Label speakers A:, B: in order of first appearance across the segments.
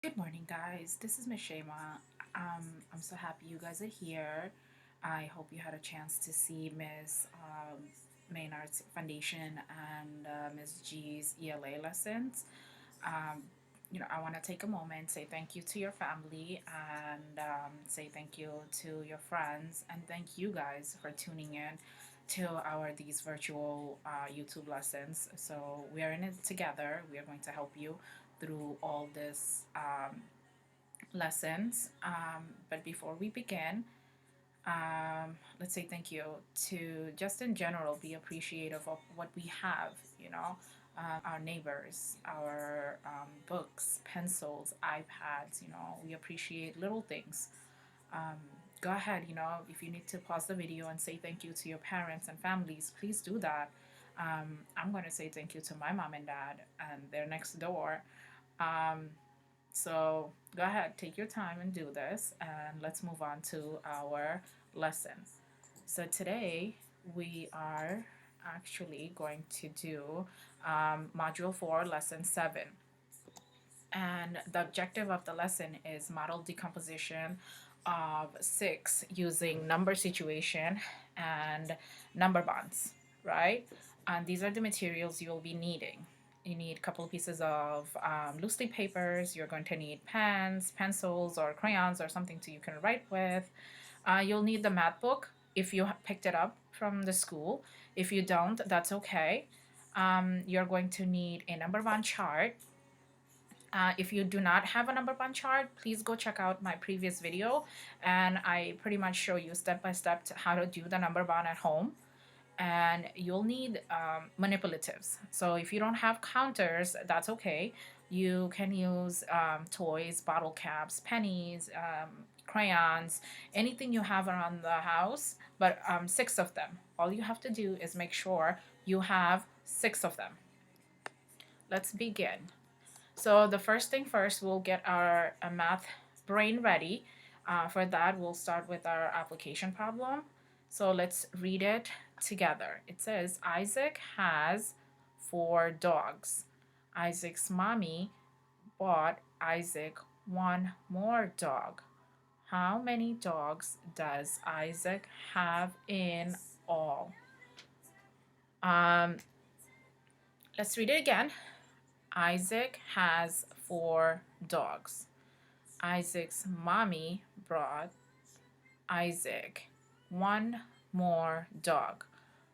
A: Good morning, guys. This is Miss Shaima. I'm so happy you guys are here. I hope you had a chance to see Miss Maynard's Foundation and Miss G's ELA lessons. Um, I want to take a moment, say thank you to your family, and say thank you to your friends, and thank you guys for tuning in to our these virtual YouTube lessons. So we are in it together. We are going to help you through all this lessons. But before we begin, let's say thank you to just in general be appreciative of what we have, our neighbors, our books, pencils, iPads, we appreciate little things. Um, Go ahead, if you need to pause the video and say thank you to your parents and families, please do that. I'm going to say thank you to my mom and dad, and they're next door. Um, so go ahead, take your time and do this, and let's move on to our lesson. So today we are actually going to do Module 4, Lesson 7. And the objective of the lesson is model decomposition of 6 using number situation and number bonds, right? And these are the materials you'll be needing. You need a couple of pieces of loose leaf papers. You're going to need pens, pencils, or crayons, or something you can write with. You'll need the math book if you picked it up from the school. If you don't, that's okay. You're going to need a number bond chart. If you do not have a number bond chart, please go check out my previous video, and I pretty much show you step by step how to do the number bond at home. And you'll need manipulatives. So if you don't have counters, that's okay. You can use toys, bottle caps, pennies, crayons, anything you have around the house, but 6 of them. All you have to do is make sure you have 6 of them. Let's begin. So the first thing first, we'll get our math brain ready. For that, we'll start with our application problem. So let's read it together. It says, Isaac has 4 dogs. Isaac's mommy bought Isaac 1 more dog. How many dogs does Isaac have in all? Let's read it again. Isaac has 4 dogs. Isaac's mommy brought Isaac 1 more dog.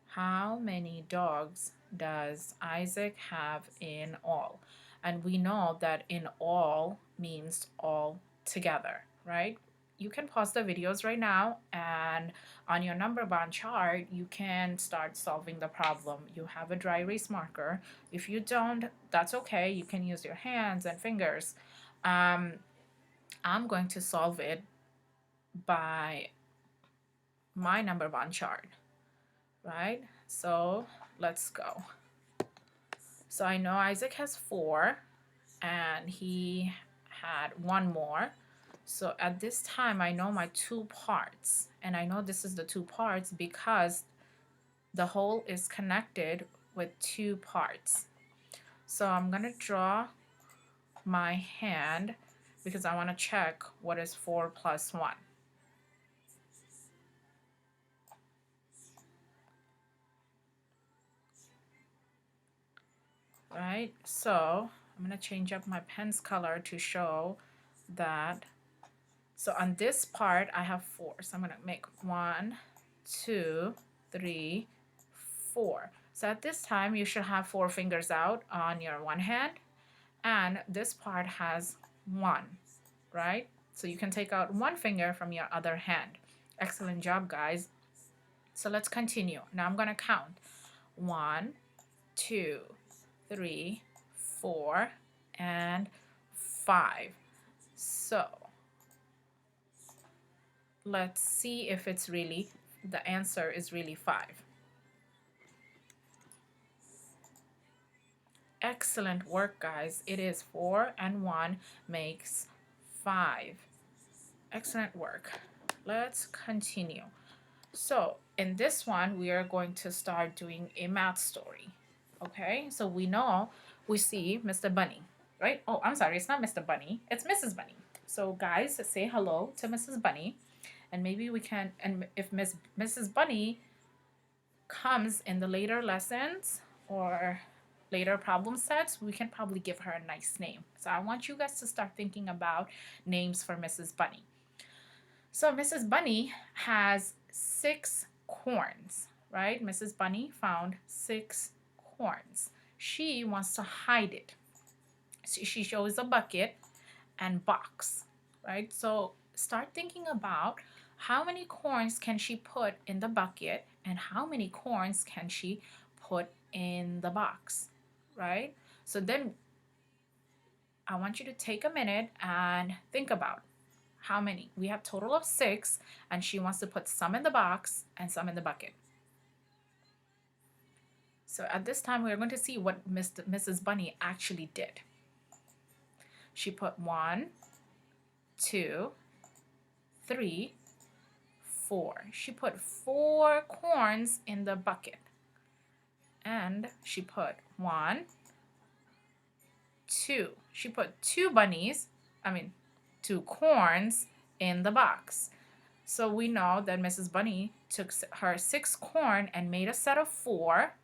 A: How many dogs does Isaac have in all? And we know that in all means all together, right? You can pause the videos right now, and on your number bond chart, you can start solving the problem. You have a dry erase marker. If you don't, that's okay. You can use your hands and fingers. I'm going to solve it by my number bond chart, right? So let's go. So I know Isaac has 4, and he had 1 more. So at this time, I know my 2 parts, and I know this is the 2 parts because the whole is connected with 2 parts. So I'm gonna draw my hand because I want to check what is 4 plus 1. Right, so I'm gonna change up my pen's color to show that. So on this part I have 4, so I'm gonna make 1, 2, 3, 4. So at this time you should have 4 fingers out on your one hand, and this part has 1, right? So you can take out 1 finger from your other hand. Excellent job, guys. So let's continue. Now I'm gonna count 1, 2, 3, 4, and 5. So let's see if it's really, the answer is really 5. Excellent work, guys. It is 4 and 1 makes 5. Excellent work. Let's continue. So in this one, we are going to start doing a math story. Okay, so we see Mr. Bunny, right? Oh, I'm sorry, it's not Mr. Bunny, it's Mrs. Bunny. So guys, say hello to Mrs. Bunny, and maybe we can, and if Mrs. Bunny comes in the later lessons or later problem sets, we can probably give her a nice name. So I want you guys to start thinking about names for Mrs. Bunny. So Mrs. Bunny has 6 corns, right? Mrs. Bunny found 6 corns. She wants to hide it. So she shows a bucket and box, right? So start thinking about how many corns can she put in the bucket and how many corns can she put in the box, right? So then I want you to take a minute and think about how many. We have total of 6, and she wants to put some in the box and some in the bucket. So at this time, we're going to see what Mrs. Bunny actually did. She put 1, 2, 3, 4. She put 4 corns in the bucket. And she put 1, 2. She put 2 corns in the box. So we know that Mrs. Bunny took her 6 corn and made a set of 4.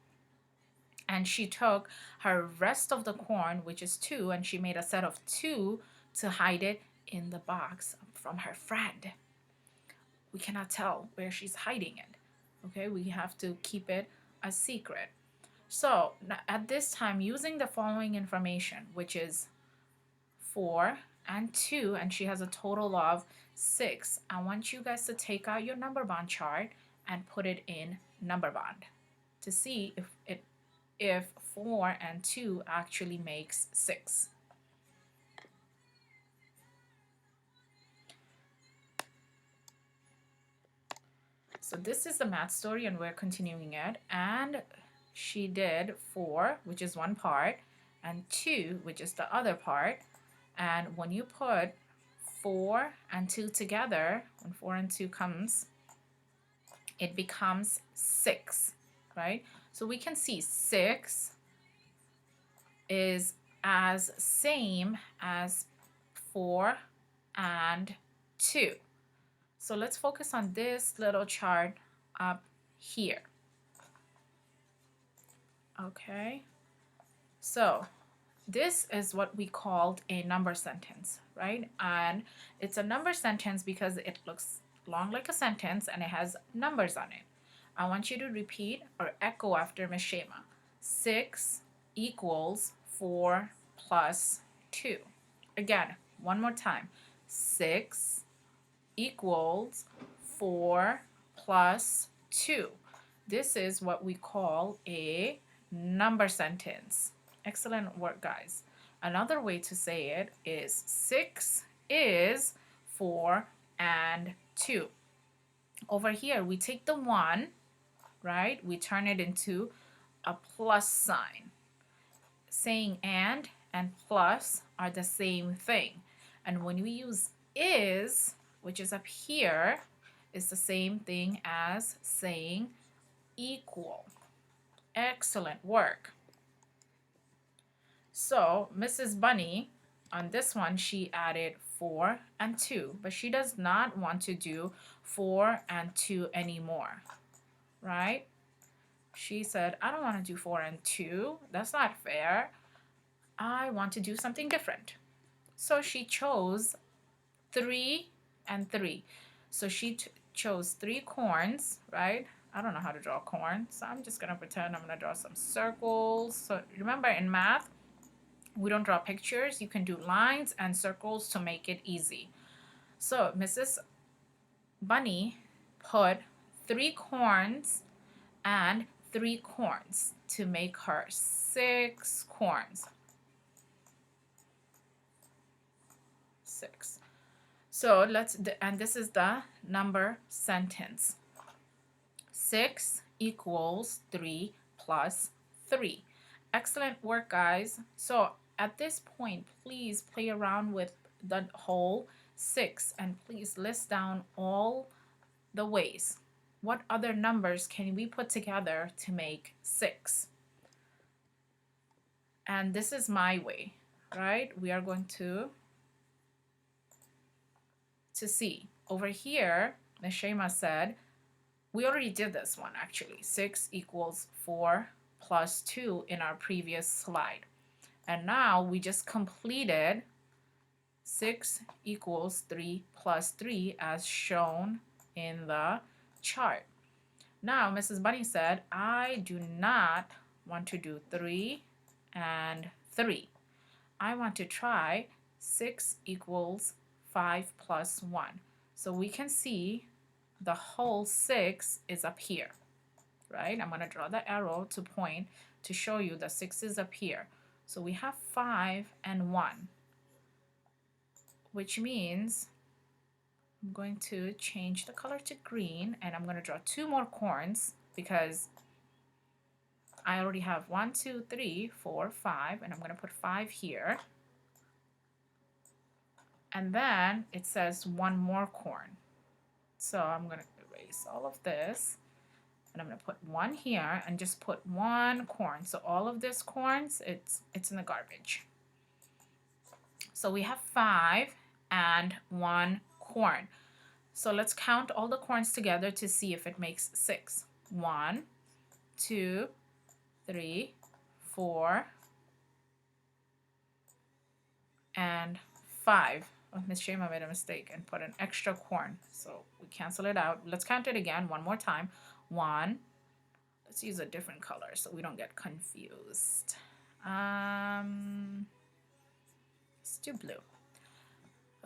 A: And she took her rest of the corn, which is 2, and she made a set of 2 to hide it in the box from her friend. We cannot tell where she's hiding it. Okay, we have to keep it a secret. So at this time, using the following information, which is 4 and 2, and she has a total of 6, I want you guys to take out your number bond chart and put it in number bond to see if 4 and 2 actually makes 6. So this is the math story and we're continuing it, and she did 4, which is one part, and 2, which is the other part. And when you put 4 and 2 together, when 4 and 2 comes, it becomes 6, right? So we can see 6 is as same as 4 and 2. So let's focus on this little chart up here. Okay, so this is what we called a number sentence, right? And it's a number sentence because it looks long like a sentence and it has numbers on it. I want you to repeat or echo after Miss Shaima. 6 equals 4 plus 2. Again, one more time. 6 equals 4 plus 2. This is what we call a number sentence. Excellent work, guys. Another way to say it is 6 is 4 and 2. Over here, we take the 1, right? We turn it into a plus sign. Saying and plus are the same thing. And when we use is, which is up here, is the same thing as saying equal. Excellent work. So Mrs. Bunny, on this one, she added 4 and 2, but she does not want to do 4 and 2 anymore, right? She said, I don't want to do 4 and 2. That's not fair. I want to do something different. So she chose 3 and 3. So she chose 3 corns, right? I don't know how to draw corn, so I'm just going to pretend I'm going to draw some circles. So remember, in math, we don't draw pictures. You can do lines and circles to make it easy. So Mrs. Bunny put 3 corns and 3 corns to make her 6 corns. 6. So and this is the number sentence. 6 equals 3 plus 3. Excellent work, guys. So at this point, please play around with the whole 6 and please list down all the ways. What other numbers can we put together to make 6? And this is my way. right? We are going to see. Over here, Ms. Shaima said, we already did this one actually. 6 equals 4 plus 2 in our previous slide. And now we just completed 6 equals 3 plus 3 as shown in the chart. Now, Mrs. Bunny said, I do not want to do 3 and 3. I want to try 6 equals 5 plus 1. So we can see the whole 6 is up here, right? I'm going to draw the arrow to point to show you the 6 is up here. So we have 5 and 1, which means I'm going to change the color to green, and I'm going to draw 2 more corns because I already have 1, 2, 3, 4, 5, and I'm going to put 5 here. And then it says 1 more corn. So I'm going to erase all of this, and I'm going to put 1 here and just put 1 corn. So all of this corns, it's in the garbage. So we have 5 and 1 corn. So let's count all the corns together to see if it makes 6. 1, 2, 3, 4, and 5. Oh, Miss Shaima made a mistake and put an extra corn. So we cancel it out. Let's count it again one more time. 1. Let's use a different color so we don't get confused. Let's do blue.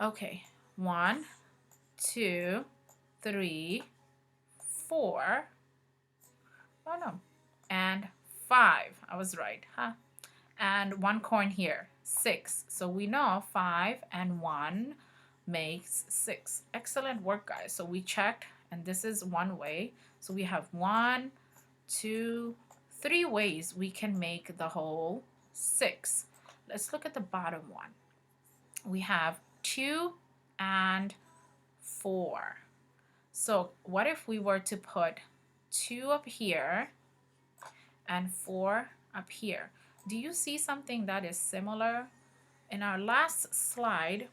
A: Okay. 1, 2, 3, 4. Oh no. And 5. I was right, huh? And 1 corn here. 6. So we know 5 and 1 makes 6. Excellent work, guys. So we checked, and this is one way. So we have 1, 2, 3 ways we can make the whole 6. Let's look at the bottom one. We have 2 and 4. So what if we were to put 2 up here and 4 up here? Do you see something that is similar? In our last slide,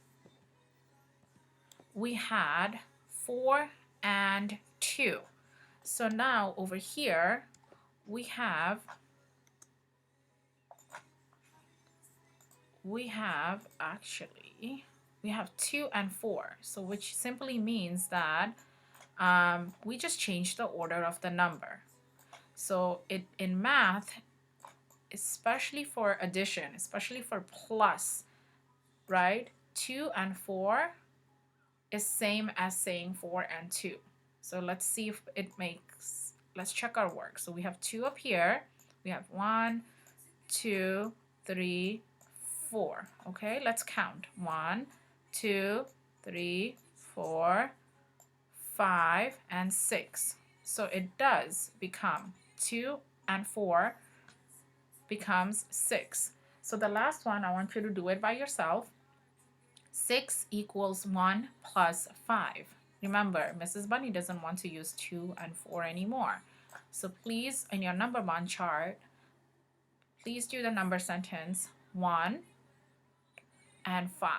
A: we had 4 and 2. So now over here, we have actually, we have 2 and 4. So which simply means that we just changed the order of the number. So in math, especially for addition, especially for plus, right? 2 and 4 is same as saying 4 and 2. So let's see if it makes, let's check our work. So we have 2 up here. We have 1, 2, 3, 4. Okay, let's count. 1, 2, 3, 4, 5, and 6. So it does become 2 and 4 becomes 6. So the last one, I want you to do it by yourself. 6 equals 1 plus 5. Remember, Mrs. Bunny doesn't want to use 2 and 4 anymore. So please, in your number bond chart, please do the number sentence 1 and 5.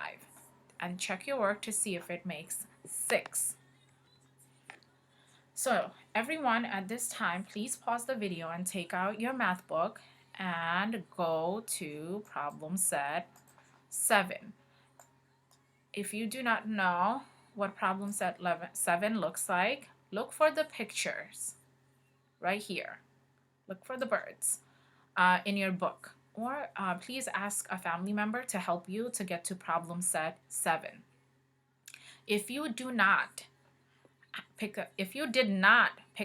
A: And check your work to see if it makes 6. So everyone at this time, please pause the video and take out your math book and go to problem set 7. If you do not know what problem set 7 looks like, look for the pictures right here. Look for the birds in your book. Or please ask a family member to help you to get to problem set 7. If you did not pick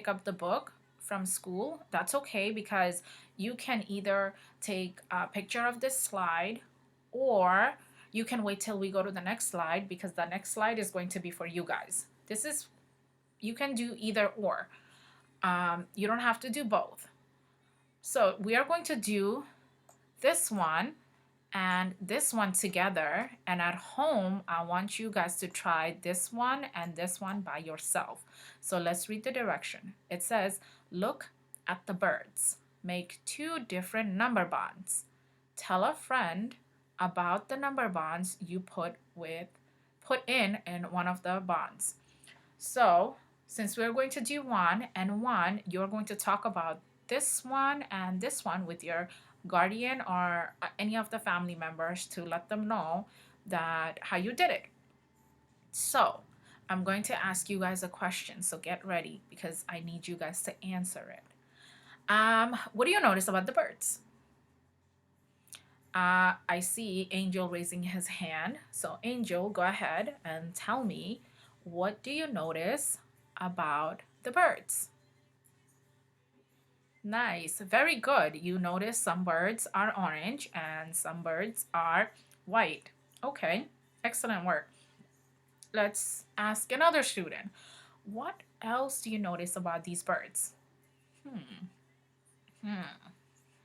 A: up the book from school, that's okay, because you can either take a picture of this slide, or you can wait till we go to the next slide, because the next slide is going to be for you guys. You can do either or. You don't have to do both. So we are going to do this one and this one together, and at home I want you guys to try this one and this one by yourself. So let's read the direction. It says, look at the birds, make 2 different number bonds, tell a friend about the number bonds you put in one of the bonds. So since we're going to do one and one, you're going to talk about this one and this one with your guardian or any of the family members to let them know that how you did it. So I'm going to ask you guys a question. So get ready because I need you guys to answer it. What do you notice about the birds? I see Angel raising his hand. So Angel, go ahead and tell me, what do you notice about the birds? Nice, very good. You notice some birds are orange and some birds are white. Okay, excellent work. Let's ask another student. What else do you notice about these birds? Hmm.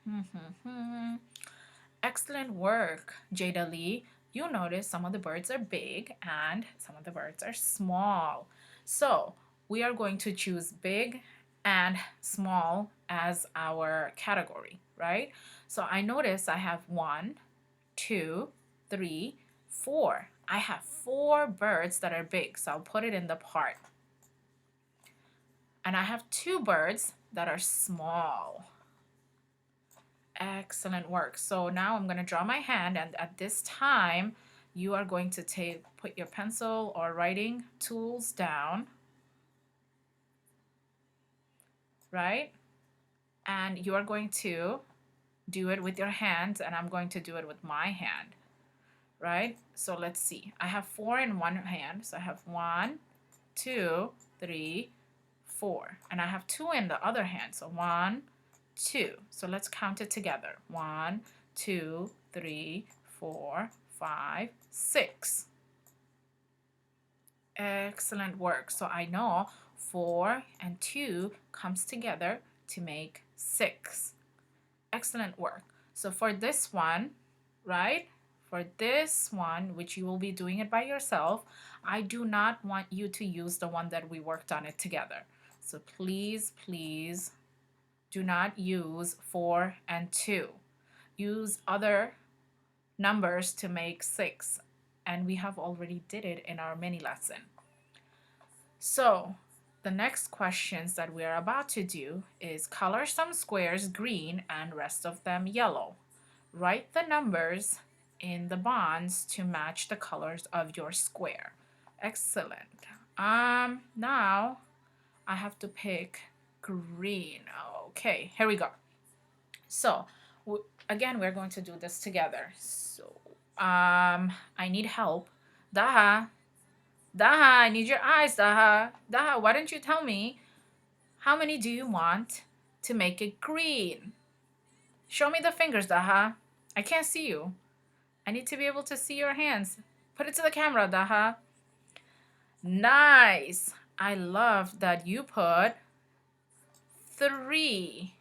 A: Hmm. Hmm. Excellent work, Jada Lee. You notice some of the birds are big and some of the birds are small. So we are going to choose big and small as our category, right? So I notice I have 1, 2, 3, 4. I have 4 birds that are big, so I'll put it in the part. And I have 2 birds that are small. Excellent work. So now I'm going to draw my hand, and at this time you are going to put your pencil or writing tools down, right? And you are going to do it with your hands, and I'm going to do it with my hand, right? So let's see. I have 4 in one hand. So I have 1, 2, 3, 4. And I have 2 in the other hand. So 1, 2. So let's count it together. 1, 2, 3, 4, 5, 6. Excellent work. So I know 4 and 2 comes together to make 6. Excellent work. So for this one, right? For this one, which you will be doing it by yourself, I do not want you to use the one that we worked on it together. So please, please do not use 4 and 2. Use other numbers to make 6. And we have already did it in our mini lesson. So the next questions that we are about to do is color some squares green and rest of them yellow. Write the numbers in the bonds to match the colors of your square. Excellent. Now I have to pick green. Okay, here we go. So again, we're going to do this together. So I need help. Daha, I need your eyes, Daha. Daha, why don't you tell me how many do you want to make it green? Show me the fingers, Daha. I can't see you. I need to be able to see your hands. Put it to the camera, Daha. Nice. I love that you put 3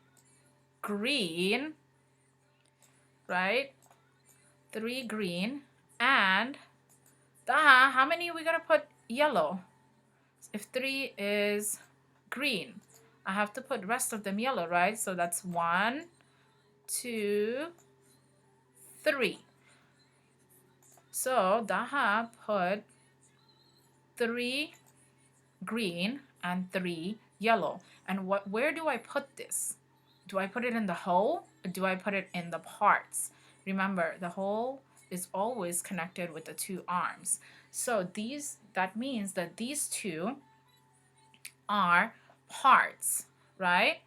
A: green, right? 3 green. And Daha, how many are we gonna put yellow? If 3 is green, I have to put rest of them yellow, right? So that's 1, 2, 3. So Daha put 3 green and 3 yellow. And where do I put this? Do I put it in the whole or do I put it in the parts? Remember, the whole is always connected with the 2 arms. So that means that these 2 are parts, right?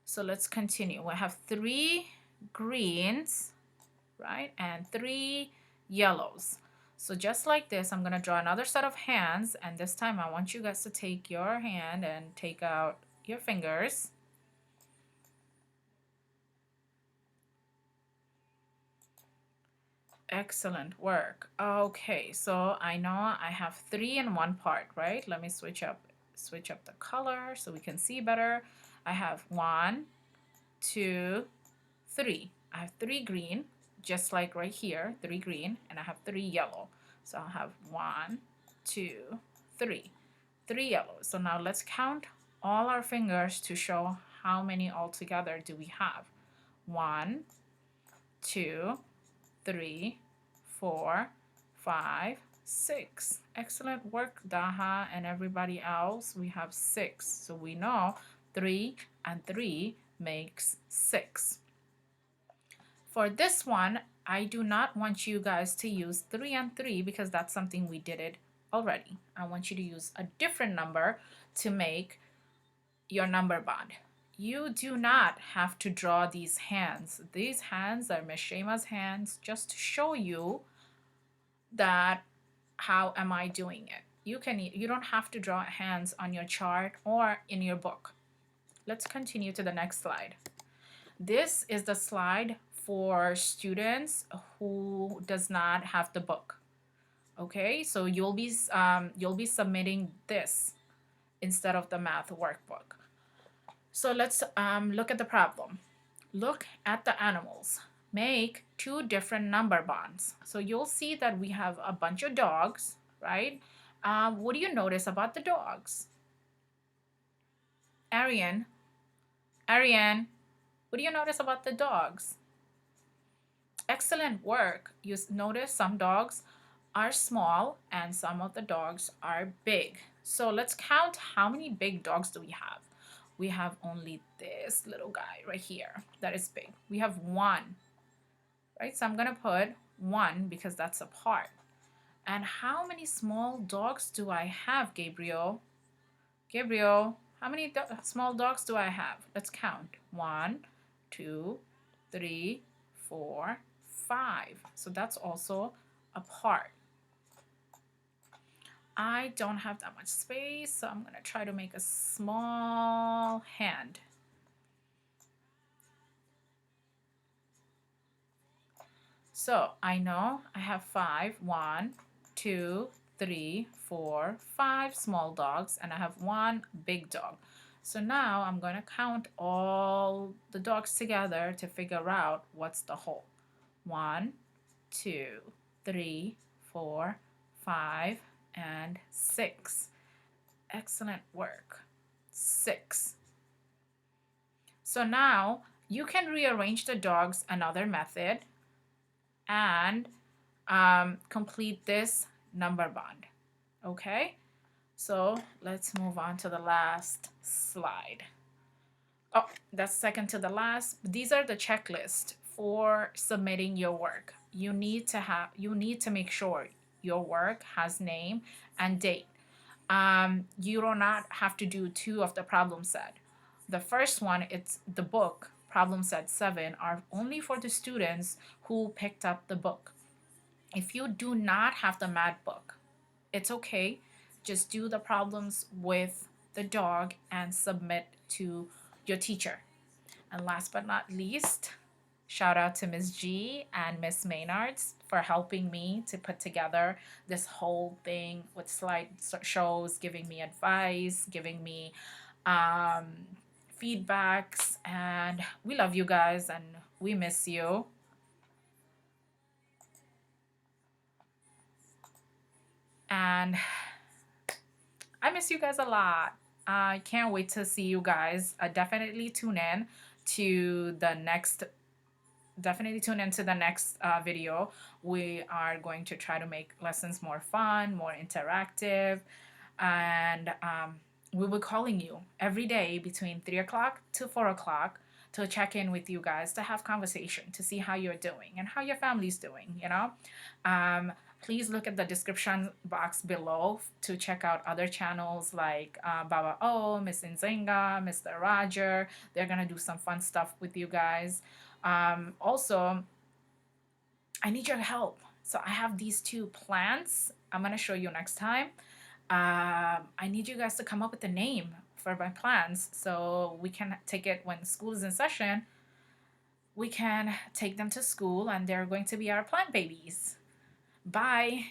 A: So let's continue. We have 3 greens, right? And 3 yellows. So just like this, I'm going to draw another set of hands. And this time I want you guys to take your hand and take out your fingers. Excellent work. Okay, so I know I have 3 in one part, right? Let me switch up the color so we can see better. I have 1, 2, 3. I have 3 green, just like right here, 3 green, and I have 3 yellow. So I'll have 1, 2, 3. 3 yellow. So now let's count all our fingers to show how many altogether do we have. 1, 2, 3, 4, 5, 6. Excellent work, Daha and everybody else. We have 6. So we know 3 and 3 makes 6. For this one, I do not want you guys to use 3 and 3 because that's something we did it already. I want you to use a different number to make your number bond. You do not have to draw these hands. These hands are Miss Shaima's hands just to show you that how am I doing it. You don't have to draw hands on your chart or in your book. Let's continue to the next slide. This is the slide for students who does not have the book. Okay, so you'll be submitting this instead of the math workbook. So let's look at the problem. Look at the animals. Make 2 different number bonds. So you'll see that we have a bunch of dogs, right? What do you notice about the dogs? Arian, what do you notice about the dogs? Excellent work. You notice some dogs are small and some of the dogs are big. So let's count how many big dogs do we have. We have only this little guy right here that is big. We have 1, right? So I'm gonna put 1 because that's a part. And how many small dogs do I have, Gabriel? Gabriel, how many small dogs do I have? Let's count. 1, 2, 3, 4, 5. So that's also a part. I don't have that much space, so I'm gonna try to make a small hand. So I know I have 5. 1, 2, 3, 4, 5 small dogs, and I have 1 big dog. So now I'm going to count all the dogs together to figure out what's the whole. 1, 2, 3, 4, 5, and 6. Excellent work. 6. So now you can rearrange the dogs another method and complete this number bond. Okay, so let's move on to the last slide. Oh, that's second to the last. These are the checklist for submitting your work. You need to make sure your work has name and date. You do not have to do 2 of the problem set. The first one, it's the book, problem set 7, are only for the students who picked up the book. If you do not have the math book, it's okay. Just do the problems with the dog and submit to your teacher. And last but not least, shout out to Ms. G and Ms. Maynards for helping me to put together this whole thing with slide shows, giving me advice, giving me feedbacks, and we love you guys and we miss you. And I miss you guys a lot. I can't wait to see you guys. Definitely tune in to the next video. We are going to try to make lessons more fun, more interactive, and we will be calling you every day between 3 o'clock to 4 o'clock to check in with you guys, to have conversation, to see how you're doing and how your family's doing, you know. Please look at the description box below to check out other channels like Baba O, Miss Nzingha, Mr. Roger. They're gonna do some fun stuff with you guys. Also, I need your help. So I have these 2 plants. I'm gonna show you next time. I need you guys to come up with a name for my plants so we can take it when school is in session. We can take them to school and they're going to be our plant babies. Bye.